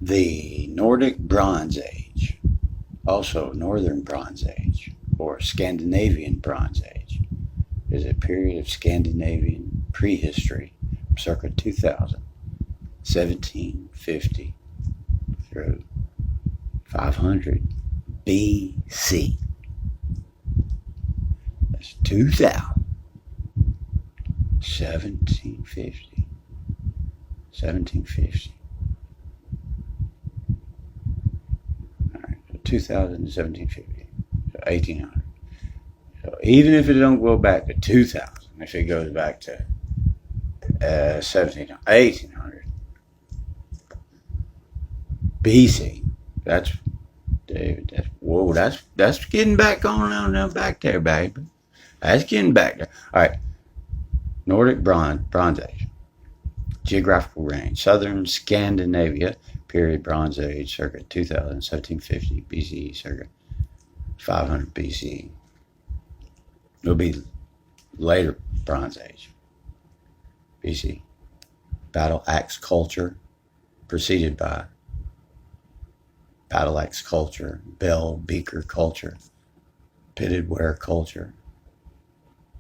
The Nordic Bronze Age, also Northern Bronze Age, or Scandinavian Bronze Age, is a period of Scandinavian prehistory from circa 2000, 1750 through 500 BC. That's 2000, 1750, 1750. 2000 to 1750, so 1800. So even if it don't go back to 2000, if it goes back to 1700, 1800 BC, that's David. Whoa, that's getting back on back there, baby. That's getting back there. All right, Nordic Bronze Age, geographical range: Southern Scandinavia, period Bronze Age, circa 2000, 1750 BCE, circa 500 BCE. It'll be later Bronze Age, BC. Battle axe culture, preceded by battle axe culture, bell beaker culture, pitted ware culture,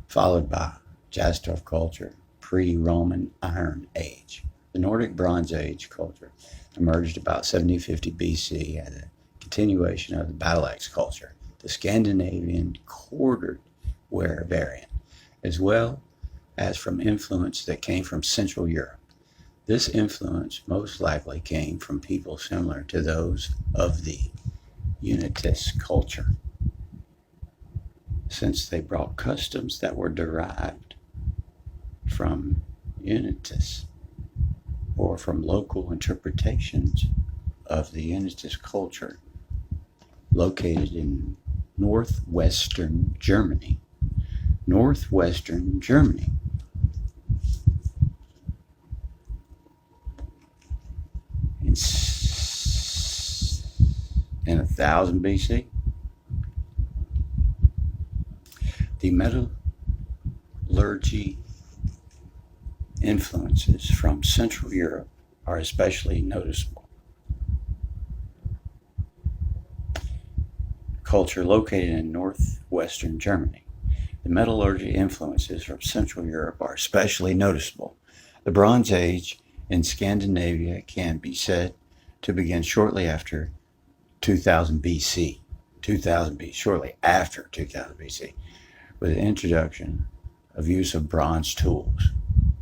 followed by Jastorf culture, pre-Roman Iron Age. The Nordic Bronze Age culture emerged about 7050 BC as a continuation of the battle axe culture, the Scandinavian quartered ware variant, as well as from influence that came from Central Europe. This influence most likely came from people similar to those of the Unitas culture, since they brought customs that were derived from Unitas or from local interpretations of the Unitas culture located in northwestern Germany. Northwestern Germany. In 1000 BC, the metallurgy influences from Central Europe are especially noticeable. Culture located in northwestern Germany. The metallurgy influences from Central Europe are especially noticeable. The Bronze Age in Scandinavia can be said to begin shortly after 2000 BC. 2000 BC, shortly after 2000 BC, with the introduction of use of bronze tools.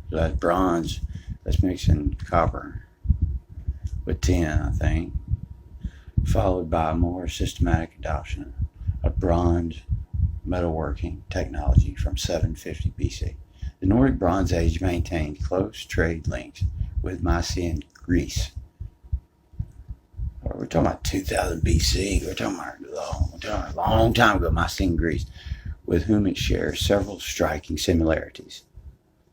So that's bronze, that's mixing copper with tin, I think, followed by a more systematic adoption of bronze metalworking technology from 750 BC. The Nordic Bronze Age maintained close trade links with Mycenaean Greece. We're talking about 2000 BC. We're talking about a long time ago, Mycenaean Greece, with whom it shares several striking similarities.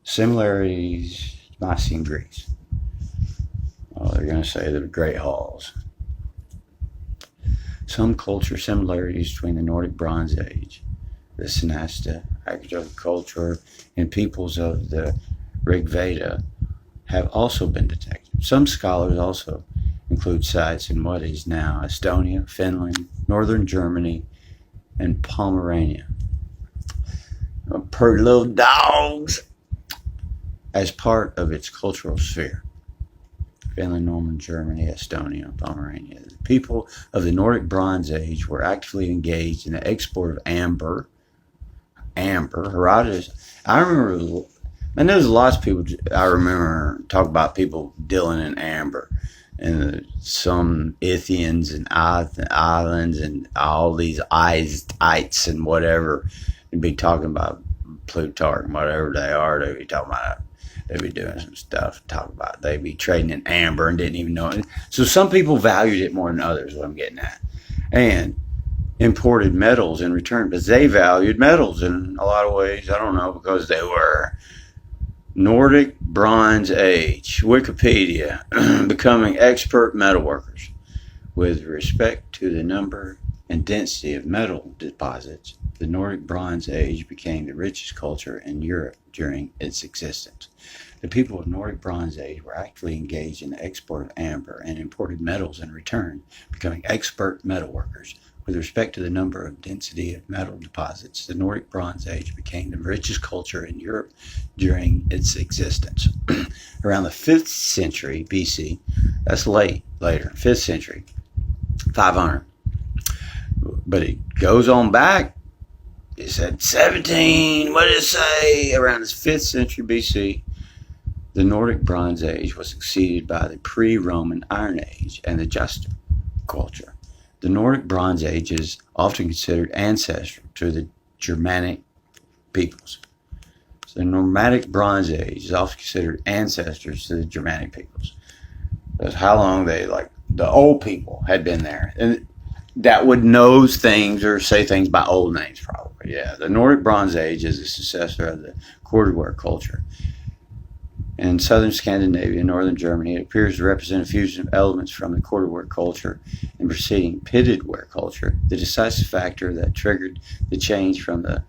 Mycenaean Greece. Oh, they're going to say the Great Halls. Some culture similarities between the Nordic Bronze Age, the Sanasta, agricultural culture, and peoples of the Rig Veda have also been detected. Some scholars also include sites in what is now Estonia, Finland, northern Germany, and Pomerania. Pretty little dogs as part of its cultural sphere. Finland, northern Germany, Estonia, Pomerania. The people of the Nordic Bronze Age were actively engaged in the export of amber. Herodotus. I remember, and there's lots of people I remember talk about people dealing in amber, and some Ithians and islands and all these ites and whatever, and be talking about Plutarch and whatever they are. They be talking about. They'd be doing some stuff, talk about they'd be trading in amber and didn't even know it. So some people valued it more than others, what I'm getting at. And imported metals in return, but they valued metals in a lot of ways. I don't know, because they were Nordic Bronze Age, Wikipedia, becoming expert metalworkers. With respect to the number and density of metal deposits, the Nordic Bronze Age became the richest culture in Europe during its existence. The people of the Nordic Bronze Age were actively engaged in the export of amber and imported metals in return, becoming expert metalworkers. With respect to the number and density of metal deposits, the Nordic Bronze Age became the richest culture in Europe during its existence. Around the 5th century BC, that's later, 5th century, 500. But it goes on back. It said 17, what did it say? Around the 5th century BC, the Nordic Bronze Age was succeeded by the pre-Roman Iron Age and the Just culture. The Nordic Bronze Age is often considered ancestral to the Germanic peoples. So the Nordic Bronze Age is often considered ancestors to the Germanic peoples. That's how long the old people had been there. And that would know things or say things by old names, probably. Yeah, the Nordic Bronze Age is the successor of the cordware culture. In southern Scandinavia and northern Germany, it appears to represent a fusion of elements from the cordware culture and preceding pitted ware culture. The decisive factor that triggered the change from the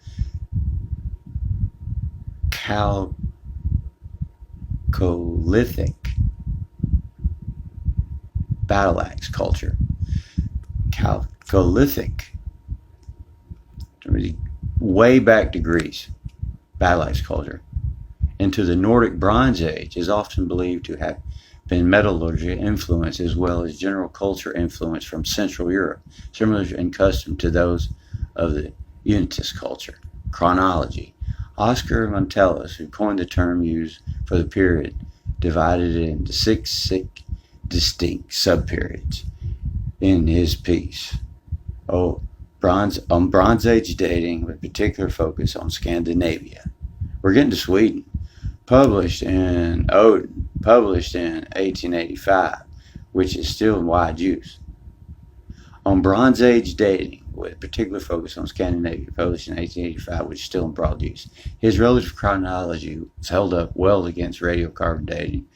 Chalcolithic battle axe culture. Chalcolithic, way back to Greece, battle axe culture, into the Nordic Bronze Age is often believed to have been metallurgy influence as well as general culture influence from Central Europe, similar in custom to those of the Unitist culture. Chronology. Oscar Montelis, who coined the term used for the period, divided it into 6 distinct subperiods in his piece. Bronze Age dating with particular focus on Scandinavia. We're getting to Sweden. Published in 1885, which is still in wide use. On Bronze Age dating, with particular focus on Scandinavia, published in 1885, which is still in broad use. His relative chronology was held up well against radiocarbon dating.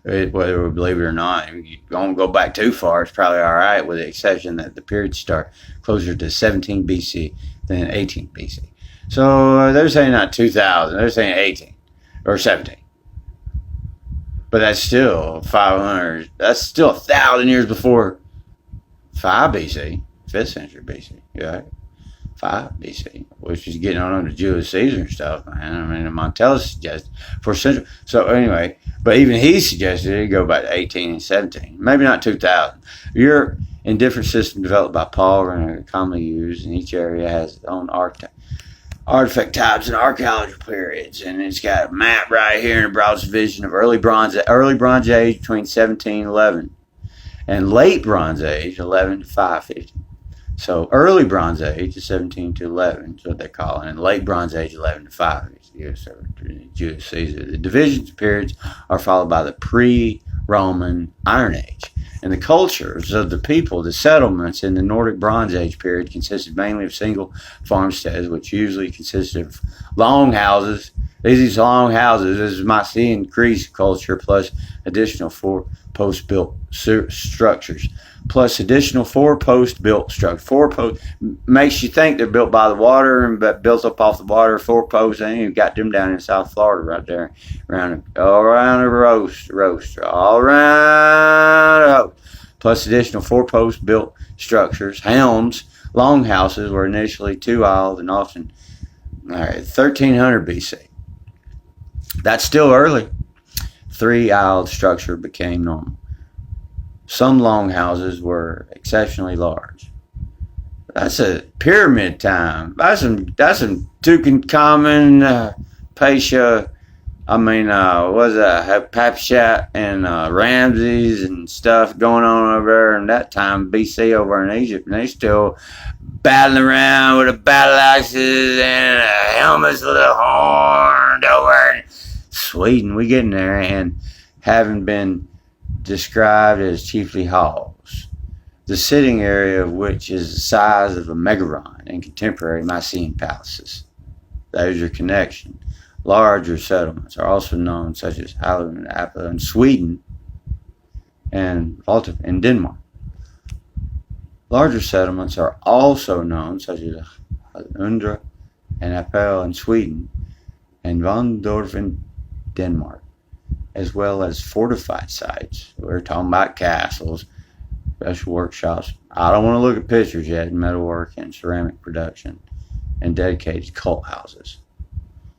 Whether we believe it or not, you don't go back too far, it's probably all right, with the exception that the periods start closer to 17 BC than 18 BC. So they're saying not 2000, they're saying 18. Or 17. But that's still 500. That's still 1,000 years before 5 BC, 5th century BC. Yeah, 5 BC, which is getting on to Julius Caesar and stuff, man. I mean, Montelis suggested for century. So anyway, but even he suggested it go back to 18 and 17. Maybe not 2000. Europe, in different systems developed by Paul, are commonly used, and each area has its own artifact types and archaeological periods, and it's got a map right here in the broadest division of early Bronze Age between 1711 and late Bronze Age 11 to 550. So early Bronze Age is 17 to 11 is what they call it, and late Bronze Age 11 to 550. Julius Caesar. The divisions periods are followed by the pre-Roman Iron Age. And the cultures of the people, the settlements in the Nordic Bronze Age period consisted mainly of single farmsteads, which usually consisted of long houses. These long houses, as you might see in Greece culture, plus additional 4 post-built structures. Plus additional 4 post-built structures. 4 post makes you think they're built by the water and built up off the water. 4 posts, and you've got them down in South Florida right there, all around the roaster, all around. Plus additional 4 post-built structures. Helms, longhouses were initially 2-aisled and often 1300 BC. That's still early. 3-aisled structure became normal. Some longhouses were exceptionally large. That's a pyramid time. That's some Tutankhamun, Pasha. Was Hapapshat and Ramses and stuff going on over there in that time BC over in Egypt, and they still battling around with the battle axes and helmets with a horn over in Sweden. We getting there, and having been described as chiefly halls, the sitting area of which is the size of a megaron in contemporary Mycenaean palaces. There's your connection. Larger settlements are also known, such as Halland and Apple in Sweden and Alta in Denmark. Larger settlements are also known, such as Undra and Apel in Sweden and Vandorf in Denmark. as well as fortified sites. We're talking about castles, special workshops. I don't want to look at pictures yet, metalwork and ceramic production, and dedicated cult houses.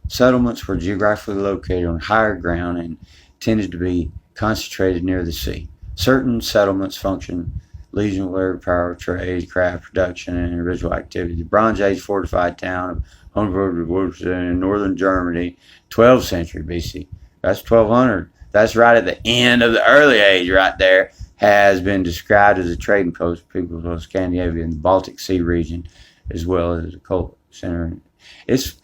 Settlements were geographically located on higher ground and tended to be concentrated near the sea. Certain settlements functioned legionary power, trade, craft production, and ritual activity. The Bronze Age fortified town of Hohenberg in northern Germany, 12th century BC. That's 1200. That's right at the end of the early age right there. Has been described as a trading post for people of Scandinavia and the Baltic Sea region, as well as a cult center. It's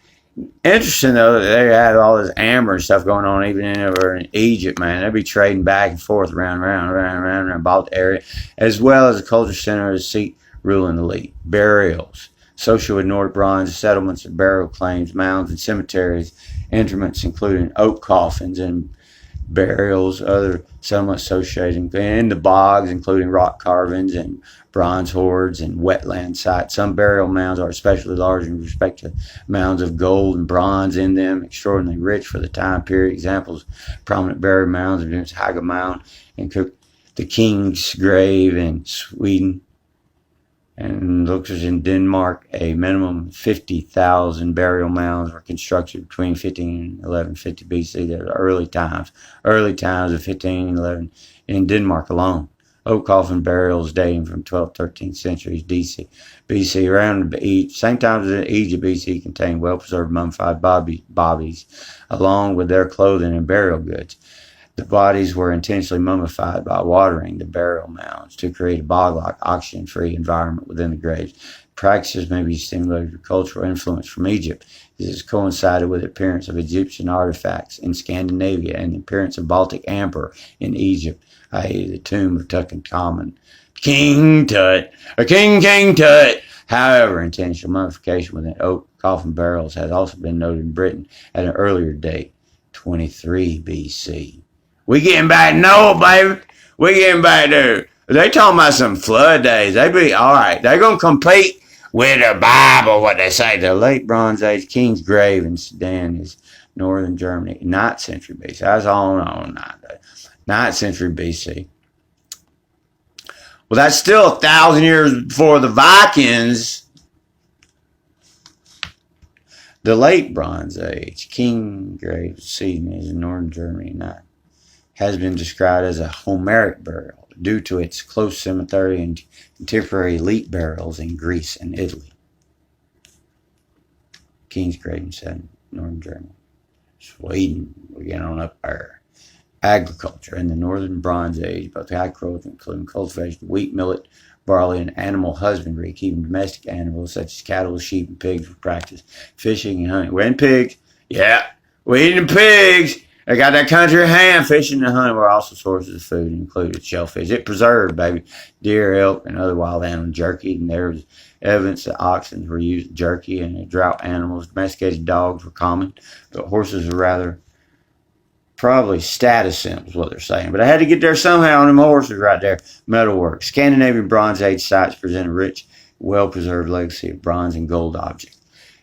interesting though that they had all this amber and stuff going on even over in Egypt, man. They'd be trading back and forth around about the area, as well as a culture center, a seat ruling elite. Burials associated with Nordic bronze settlements and burial claims, mounds and cemeteries, interments including oak coffins and burials, other settlements associated in the bogs, including rock carvings and bronze hoards and wetland sites. Some burial mounds are especially large in respect to mounds of gold and bronze in them, extraordinarily rich for the time period. Examples: prominent burial mounds of Haga Mound and the King's Grave in Sweden, and looks in Denmark. A minimum 50,000 burial mounds were constructed between 15 and 1150 BC. They're the early times of 15 and 11 in Denmark alone. Oak coffin burials dating from 12th, 13th centuries BC. Around the same time as Egypt BC contained well-preserved mummified bodies, along with their clothing and burial goods. The bodies were intentionally mummified by watering the burial mounds to create a bog-like, oxygen-free environment within the graves. Practices may be stimulated with cultural influence from Egypt. This has coincided with the appearance of Egyptian artifacts in Scandinavia and the appearance of Baltic amber in Egypt, i.e. the tomb of Tutankhamun. King Tut. However, intentional mummification within oak coffin barrels has also been noted in Britain at an earlier date, 23 BC. We getting back, no, baby. We getting back there. They talking about some flood days. They be all right. They're gonna compete with the Bible. What they say. The late Bronze Age King's Grave in Sedan is northern Germany, 9th century BC. That's all on 9th century BC. Well, that's still 1,000 years before the Vikings. The late Bronze Age King's Grave Sedan is in northern Germany, has been described as a Homeric burial due to its close similarity and contemporary elite burials in Greece and Italy. King's Grave in northern Germany. Sweden, we're getting on up there. Agriculture in the northern Bronze Age, both agriculture including cultivation of wheat, millet, barley, and animal husbandry, keeping domestic animals such as cattle, sheep, and pigs were practiced. Fishing and hunting. We're in pigs. Yeah, we're eating pigs. They got that country ham. Fishing and hunting were also sources of food, included shellfish. It preserved, baby, deer, elk, and other wild animal jerky. And there was evidence that oxen were used jerky, and drought animals. Domesticated dogs were common, but horses were rather probably status symbols, what they're saying. But I had to get there somehow on them horses right there. Metalwork. Scandinavian Bronze Age sites present a rich, well-preserved legacy of bronze and gold objects.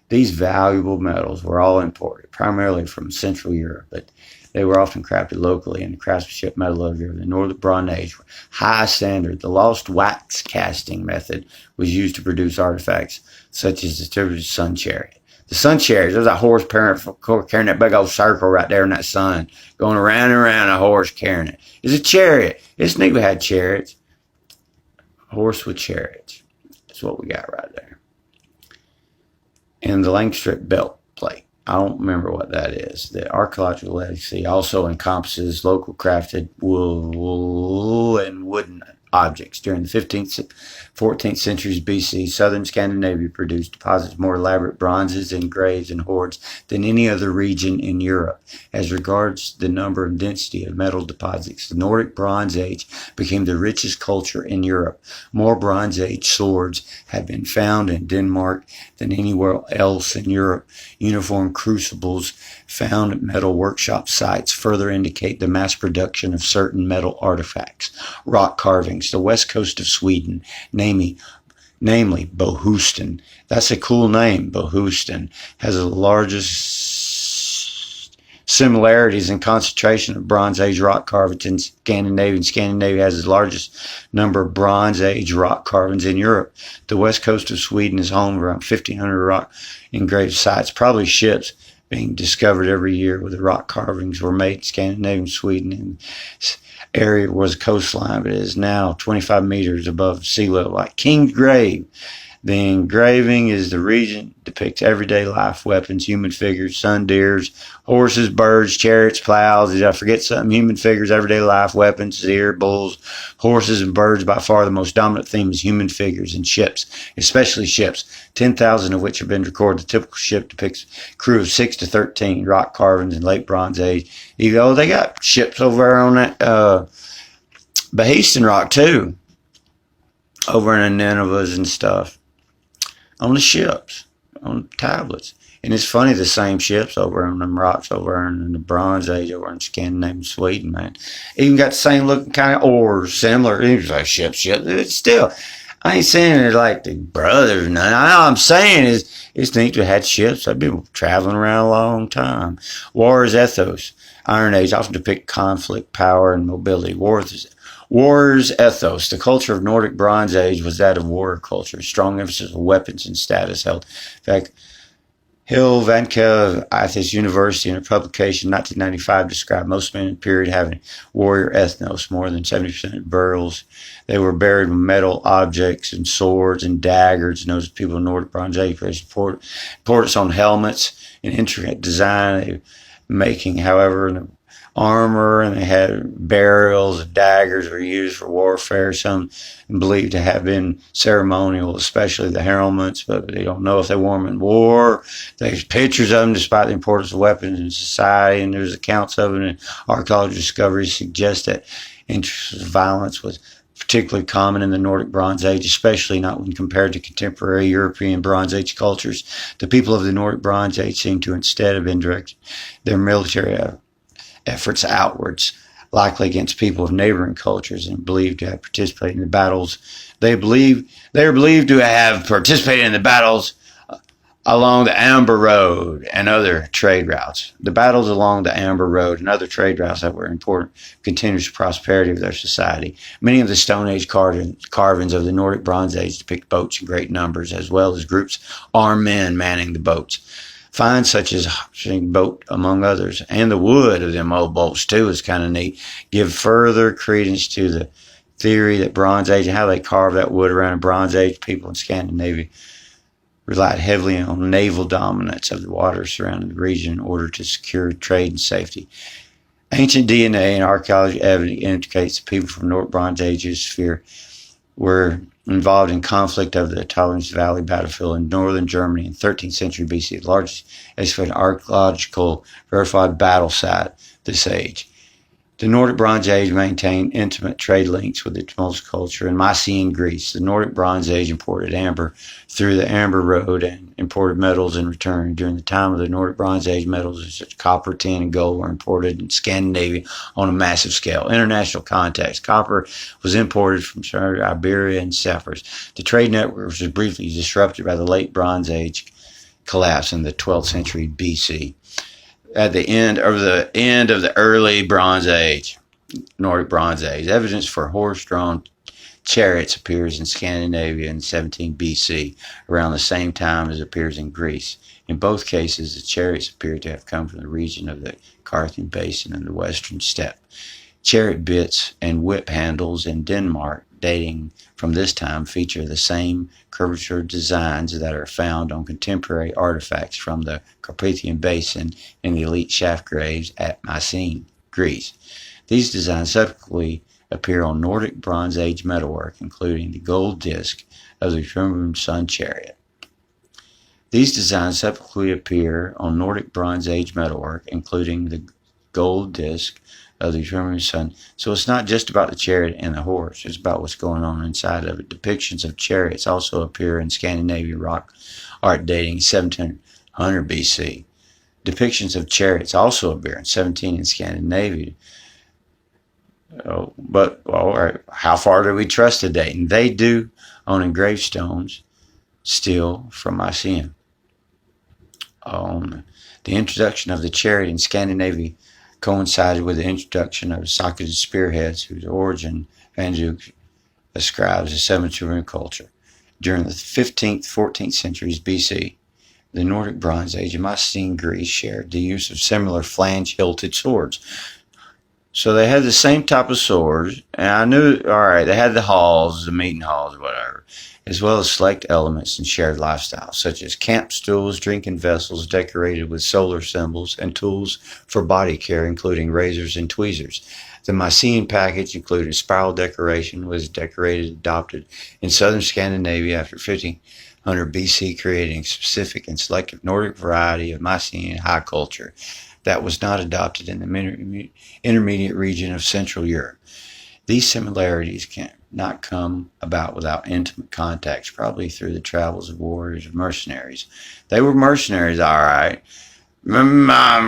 These valuable metals were all imported, primarily from Central Europe, but they were often crafted locally, and the craftsmanship metallurgy of the Northern Bronze Age were high standard. The lost wax casting method was used to produce artifacts such as the typical sun chariot. The sun chariot, there's that horse carrying that big old circle right there in that sun, going around and around, a horse carrying it. It's a chariot. It's neat we had chariots. A horse with chariots. That's what we got right there. And the Langstrip belt plate. I don't remember what that is. The archaeological legacy also encompasses local crafted wool and wooden objects. During the 15th, 14th centuries BC, southern Scandinavia produced deposits more elaborate bronzes and graves and hoards than any other region in Europe. As regards the number and density of metal deposits, the Nordic Bronze Age became the richest culture in Europe. More Bronze Age swords have been found in Denmark than anywhere else in Europe. Uniform crucibles found at metal workshop sites further indicate the mass production of certain metal artifacts. Rock carvings, the west coast of Sweden, namely Bohuslän. That's a cool name, Bohuslän, has the largest similarities and concentration of Bronze Age rock carvings in Scandinavia. And Scandinavia has the largest number of Bronze Age rock carvings in Europe. The west coast of Sweden is home to around 1,500 rock engraved sites, probably ships being discovered every year where the rock carvings were made in Scandinavian Sweden. And area was a coastline, but it is now 25 meters above sea level, like King's Grave. The engraving is the region, depicts everyday life, weapons, human figures, sun deers, horses, birds, chariots, plows. Did I forget something? Human figures, everyday life, weapons, deer, bulls, horses, and birds. By far the most dominant theme is human figures and ships, especially ships, 10,000 of which have been recorded. The typical ship depicts a crew of 6 to 13 rock carvings in late Bronze Age. They got ships over there on that Beheaston Rock too, over in the Ninevehs and stuff. On the ships, on tablets. And it's funny, the same ships over on them rocks over in the Bronze Age over in Scandinavian Sweden, man. Even got the same looking kind of oars, similar. It was like ships. It's still, I ain't saying they're like the brothers. None. All I'm saying is it's neat to have ships. They've been traveling around a long time. Warriors' ethos. Iron Age often depict conflict, power, and mobility. Warriors' ethos. The culture of Nordic Bronze Age was that of warrior culture, strong emphasis on weapons and status held. In fact, Hill Vanke of Athens University in a publication in 1995 described most men in the period having warrior ethnos. More than 70% of burials, they were buried with metal objects and swords and daggers. Known as people in Nordic Bronze Age placed importance on helmets and intricate design, making, however, armor, and they had burials. Daggers were used for warfare, some believed to have been ceremonial, especially the helmets, but they don't know if they wore them in war. There's pictures of them despite the importance of weapons in society, and there's accounts of it, and archaeological discoveries suggest that interest of violence was particularly common in the Nordic Bronze Age, especially not when compared to contemporary European Bronze Age cultures. The people of the Nordic Bronze Age seem to instead have indirected their military efforts outwards, likely against people of neighboring cultures, and believed to have participated in the battles. They are believed to have participated in the battles along the Amber Road and other trade routes. The battles along the Amber Road and other trade routes that were important continuous prosperity of their society. Many of the Stone Age carvings of the Nordic Bronze Age depict boats in great numbers, as well as groups armed men manning the boats. Finds such as boat, among others, and the wood of them old boats too is kind of neat. Give further credence to the theory that Bronze Age and how they carved that wood around the Bronze Age people in Scandinavia relied heavily on naval dominance of the waters surrounding the region in order to secure trade and safety. Ancient DNA and archaeology evidence indicates that people from North Bronze Age sphere were involved in conflict over the Tollens Valley battlefield in northern Germany in 13th century BC, the largest excavated archaeological verified battle site this age. The Nordic Bronze Age maintained intimate trade links with its most culture in Mycenaean Greece. The Nordic Bronze Age imported amber through the Amber Road and imported metals in return. During the time of the Nordic Bronze Age, metals such as copper, tin, and gold were imported in Scandinavia on a massive scale. International context. Copper was imported from Iberia and Cyprus. The trade network was briefly disrupted by the late Bronze Age collapse in the 12th century BC. At the end of the early Bronze Age, Nordic Bronze Age, evidence for horse-drawn chariots appears in Scandinavia in 17 BC, around the same time as it appears in Greece. In both cases, the chariots appear to have come from the region of the Carthian Basin and the Western Steppe. Chariot bits and whip handles in Denmark, dating from this time, feature the same curvature designs that are found on contemporary artifacts from the Carpathian Basin in the elite shaft graves at Mycenae, Greece. These designs subsequently appear on Nordic Bronze Age metalwork, including the gold disc of the Thrymheim Sun chariot. These designs subsequently appear on Nordic Bronze Age metalwork, including the gold disc of the Thrymheim Sun. So it's not just about the chariot and the horse, it's about what's going on inside of it. Depictions of chariots also appear in Scandinavian rock art dating 1700 BC. Depictions of chariots also appear in 17 in Scandinavia. But how far do we trust the dating? They do on engraved stones still from Mycenae. The introduction of the chariot in Scandinavia coincided with the introduction of the socketed spearheads, whose origin Van Dyck ascribes to Sumerian culture. During the 15th, 14th centuries BC, the Nordic Bronze Age and Mycenaean Greece shared the use of similar flange-hilted swords. So they had the same type of swords, and I knew, all right, they had the halls, the meeting halls, whatever, as well as select elements and shared lifestyles, such as camp stools, drinking vessels decorated with solar symbols, and tools for body care, including razors and tweezers. The Mycenaean package included spiral decoration, was adopted in southern Scandinavia after 1500 BC, creating a specific and selective Nordic variety of Mycenaean high culture that was not adopted in the intermediate region of Central Europe. These similarities cannot come about without intimate contacts, probably through the travels of warriors and mercenaries. They were mercenaries, all right. Gun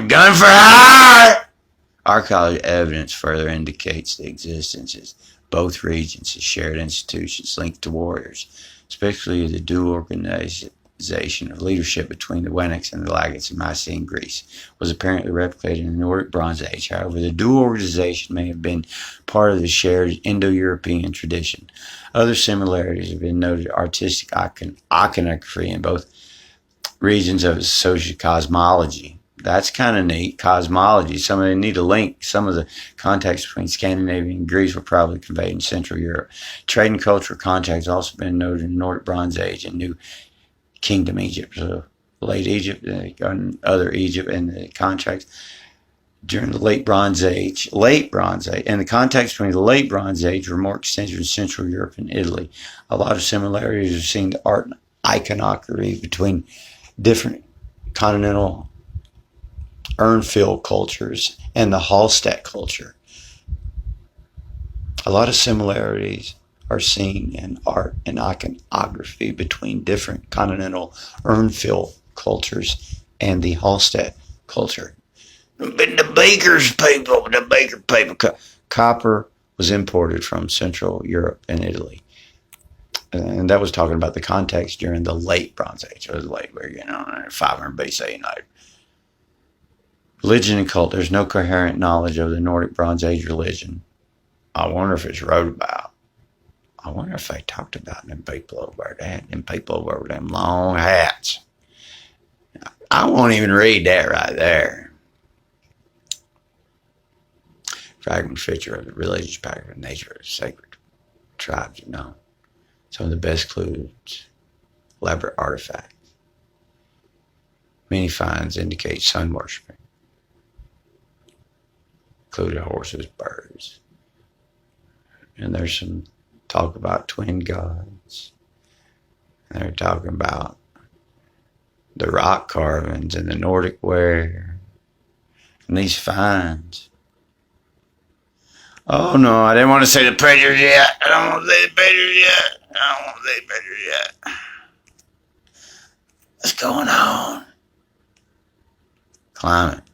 for hire! Archaeological evidence further indicates the existence of both regions as shared institutions linked to warriors, especially the dual organization of leadership between the Wendicks and the Lagates in Mycenaean Greece was apparently replicated in the Nordic Bronze Age. However, the dual organization may have been part of the shared Indo-European tradition. Other similarities have been noted: artistic iconography in both regions of associated cosmology. That's kind of neat. Cosmology. Some of them need to link. Some of the contacts between Scandinavia and Greece were probably conveyed in Central Europe. Trade and cultural contacts have also been noted in the Nordic Bronze Age and New Kingdom Egypt, so late Egypt and other Egypt, and the contacts during the late Bronze Age, and the contacts between the late Bronze Age were more extensive in Central Europe and Italy. A lot of similarities are seen to art and iconography between different continental urn-filled cultures and the Hallstatt culture. A lot of similarities are seen in art and iconography between different continental urn-filled cultures and the Hallstatt culture. The Baker people. Copper was imported from Central Europe and Italy. And that was talking about the context during the late Bronze Age. It was late, 500 BC. Religion and cult. There's no coherent knowledge of the Nordic Bronze Age religion. I wonder if it's wrote about. I wonder if they talked about them people over there. Them people over them long hats. I won't even read that right there. Fragment feature of the religious pattern of nature of sacred tribes, Some of the best clues, elaborate artifacts. Many finds indicate sun worshiping, including horses, birds. And there's some talk about twin gods. And they're talking about the rock carvings and the Nordic ware. And these finds. Oh no, I didn't want to say the predators yet. I don't want to say the predators yet. What's going on? Climate.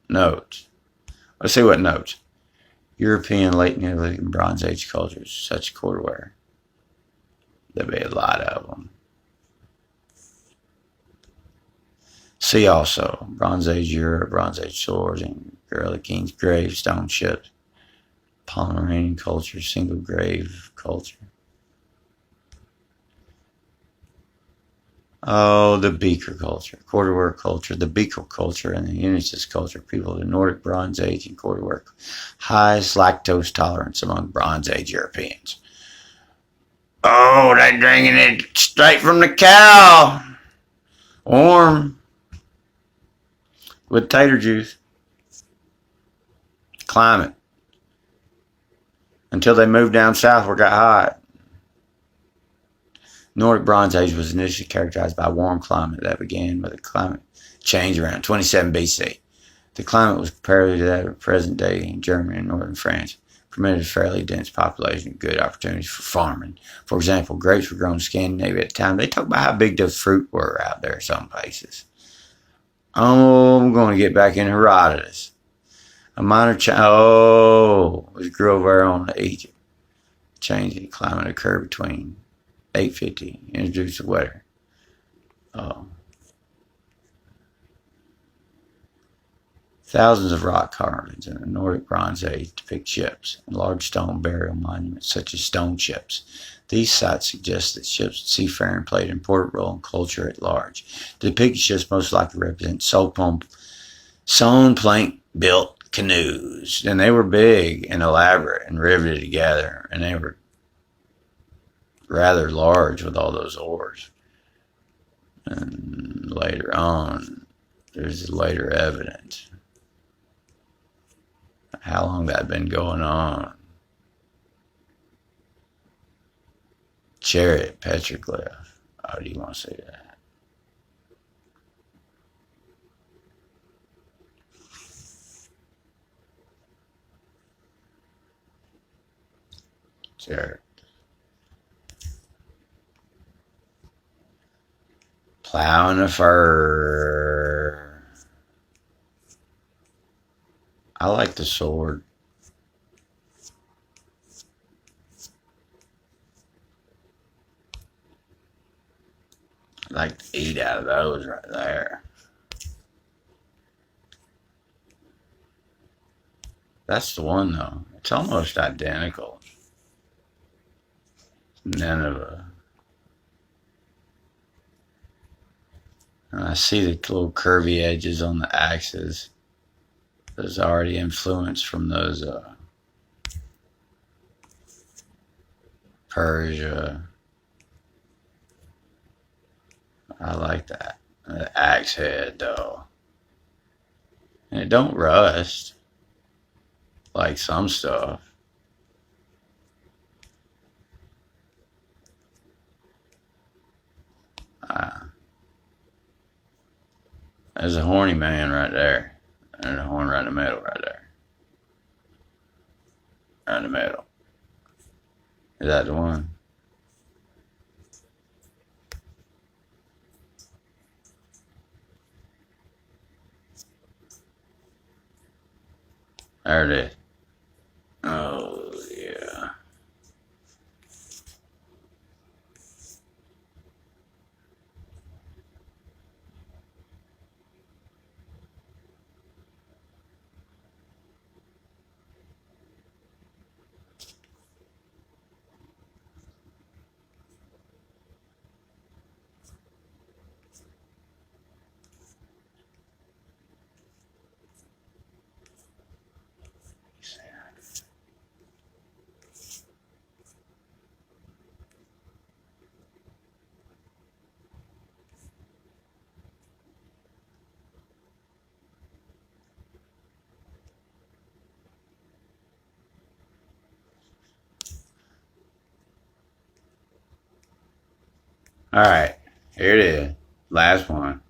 Notes. Let's see what notes. European, late Neolithic, and Bronze Age cultures, such quarterware. There'll be a lot of them. See also Bronze Age Europe, Bronze Age swords, and early kings' graves, stone ships, Pomeranian culture, single grave culture. Oh, the beaker culture, quarterware culture, the beaker culture, and the Unisys culture. People of the Nordic Bronze Age and quarterware. Highest lactose tolerance among Bronze Age Europeans. Oh, they're drinking it straight from the cow. Warm. With tater juice. Climate. Until they moved down south where it got hot. Nordic Bronze Age was initially characterized by a warm climate that began with a climate change around 27 BC. The climate was comparable to that of present day in Germany and northern France, permitted a fairly dense population and good opportunities for farming. For example, grapes were grown in Scandinavia at the time. They talk about how big the fruit were out there in some places. Oh, I'm going to get back in Herodotus. A minor change. Oh, it grew over on Egypt. Change in climate occurred between 850, introduced the weather. Thousands of rock carvings in the Nordic Bronze Age depict ships and large stone burial monuments such as stone ships. These sites suggest that ships and seafaring played an important role in culture at large. The depicted ships most likely represent sawn plank built canoes, and they were big and elaborate and riveted together, and they were rather large with all those oars. And later on, there's later evidence. How long that had been going on. Chariot petroglyph. Oh, do you want to see that? Chariot. Plow and a fur. I like the sword. I like to eat out of those right there. That's the one though. It's almost identical. Nineveh. And I see the little curvy edges on the axes. There's already influence from those Persia. I like that. The axe head though. And it don't rust like some stuff. There's a horny man right there. And a horn right in the middle right there. Right in the middle. Is that the one? There it is. Oh, yeah. All right. Here it is. Last one.